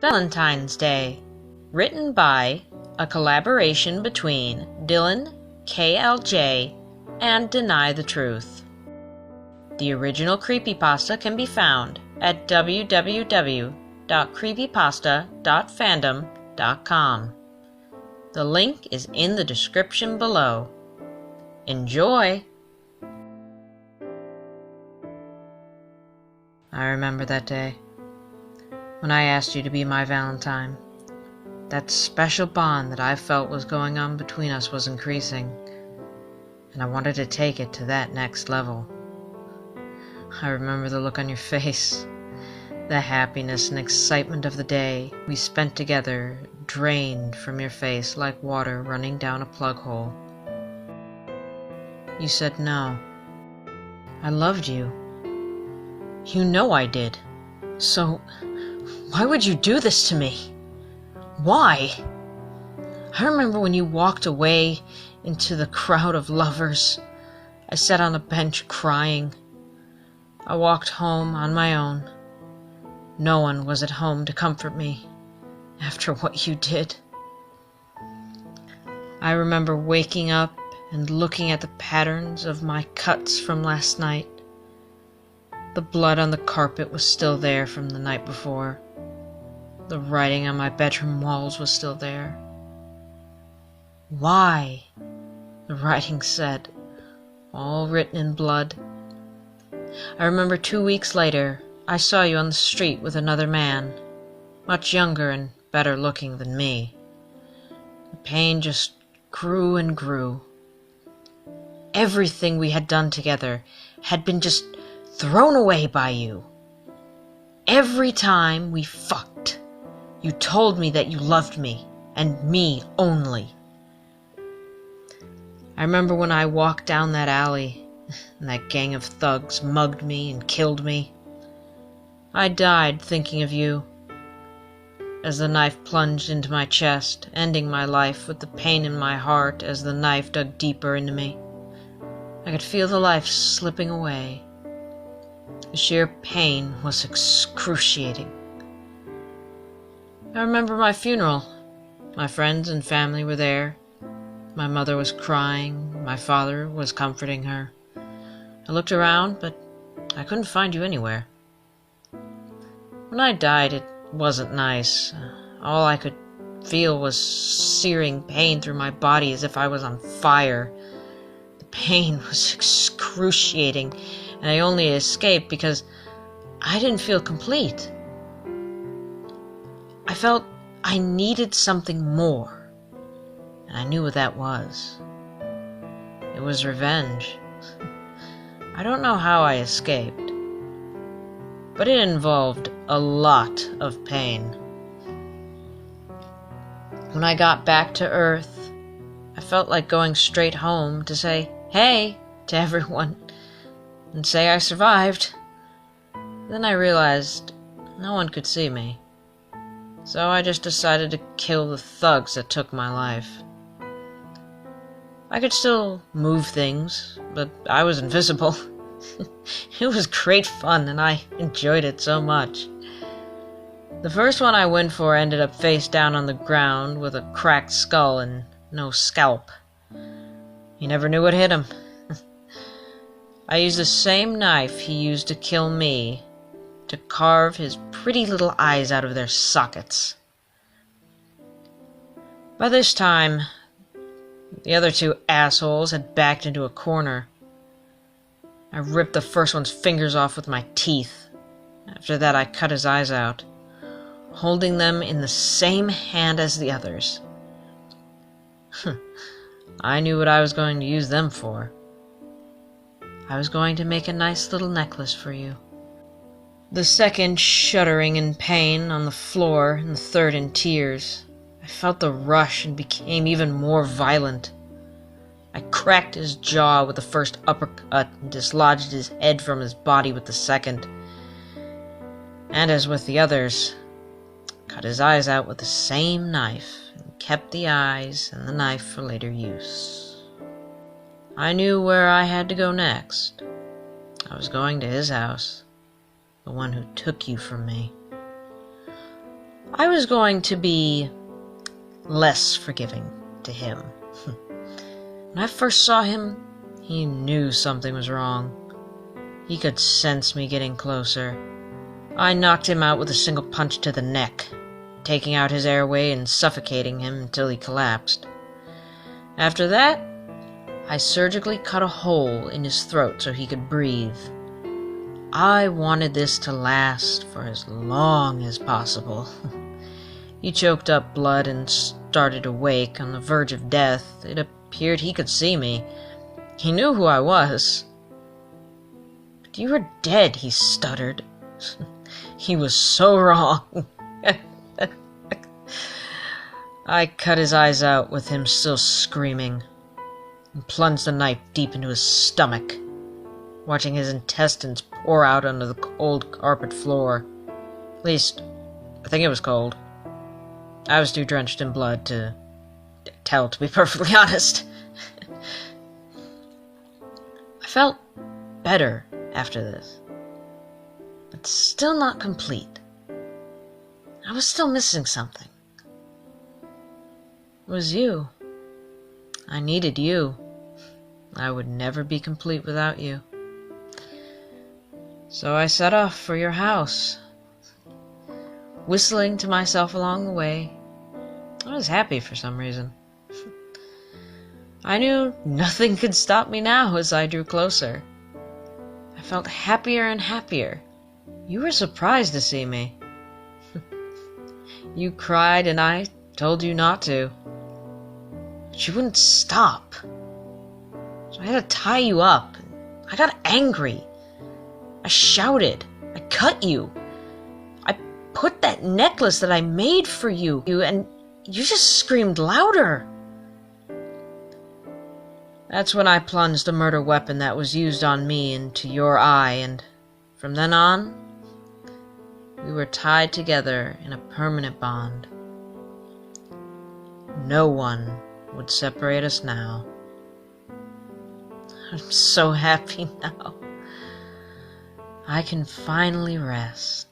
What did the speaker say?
Valentine's Day, written by a collaboration between Dylan, KLJ, and Deny the Truth. The original Creepypasta can be found at www.creepypasta.fandom.com. The link is in the description below. Enjoy! I remember that day when I asked you to be my Valentine. That special bond that I felt was going on between us was increasing, and I wanted to take it to that next level. I remember the look on your face, the happiness and excitement of the day we spent together drained from your face like water running down a plug hole. You said no. I loved you. You know I did. So, why would you do this to me? Why? I remember when you walked away into the crowd of lovers. I sat on a bench crying. I walked home on my own. No one was at home to comfort me after what you did. I remember waking up and looking at the patterns of my cuts from last night. The blood on the carpet was still there from the night before. The writing on my bedroom walls was still there. Why? The writing said, all written in blood. I remember 2 weeks later, I saw you on the street with another man, much younger and better looking than me. The pain just grew and grew. Everything we had done together had been just thrown away by you. Every time we fucked, you told me that you loved me, and me only. I remember when I walked down that alley, and that gang of thugs mugged me and killed me. I died thinking of you, as the knife plunged into my chest, ending my life with the pain in my heart as the knife dug deeper into me. I could feel the life slipping away. The sheer pain was excruciating. I remember my funeral. My friends and family were there. My mother was crying. My father was comforting her. I looked around, but I couldn't find you anywhere. When I died, it wasn't nice. All I could feel was searing pain through my body as if I was on fire. The pain was excruciating, and I only escaped because I didn't feel complete. I felt I needed something more, and I knew what that was. It was revenge. I don't know how I escaped, but it involved a lot of pain. When I got back to Earth, I felt like going straight home to say, "Hey," to everyone, and say I survived. Then I realized no one could see me, so I just decided to kill the thugs that took my life. I could still move things, but I was invisible. It was great fun, and I enjoyed it so much. The first one I went for ended up face down on the ground with a cracked skull and no scalp. He never knew what hit him. I used the same knife he used to kill me to carve his pretty little eyes out of their sockets. By this time, the other two assholes had backed into a corner. I ripped the first one's fingers off with my teeth. After that, I cut his eyes out, holding them in the same hand as the others. I knew what I was going to use them for. I was going to make a nice little necklace for you. The second shuddering in pain on the floor, and the third in tears. I felt the rush and became even more violent. I cracked his jaw with the first uppercut and dislodged his head from his body with the second. And as with the others, cut his eyes out with the same knife and kept the eyes and the knife for later use. I knew where I had to go next. I was going to his house, the one who took you from me. I was going to be less forgiving to him. When I first saw him, he knew something was wrong. He could sense me getting closer. I knocked him out with a single punch to the neck, taking out his airway and suffocating him until he collapsed. After that, I surgically cut a hole in his throat so he could breathe. I wanted this to last for as long as possible. He choked up blood and started to wake, on the verge of death. It appeared he could see me. He knew who I was. "But you were dead," he stuttered. He was so wrong. I cut his eyes out with him still screaming, and plunged the knife deep into his stomach, watching his intestines pour out onto the cold carpet floor. At least, I think it was cold. I was too drenched in blood to tell, to be perfectly honest. I felt better after this, but still not complete. I was still missing something. It was you. I needed you. I would never be complete without you. So I set off for your house, whistling to myself along the way. I was happy for some reason. I knew nothing could stop me now as I drew closer. I felt happier and happier. You were surprised to see me. You cried and I told you not to. But you wouldn't stop. So I had to tie you up. I got angry. I shouted. I cut you. I put that necklace that I made for you, and you just screamed louder. That's when I plunged the murder weapon that was used on me into your eye, and from then on, we were tied together in a permanent bond. No one would separate us now. I'm so happy now. I can finally rest.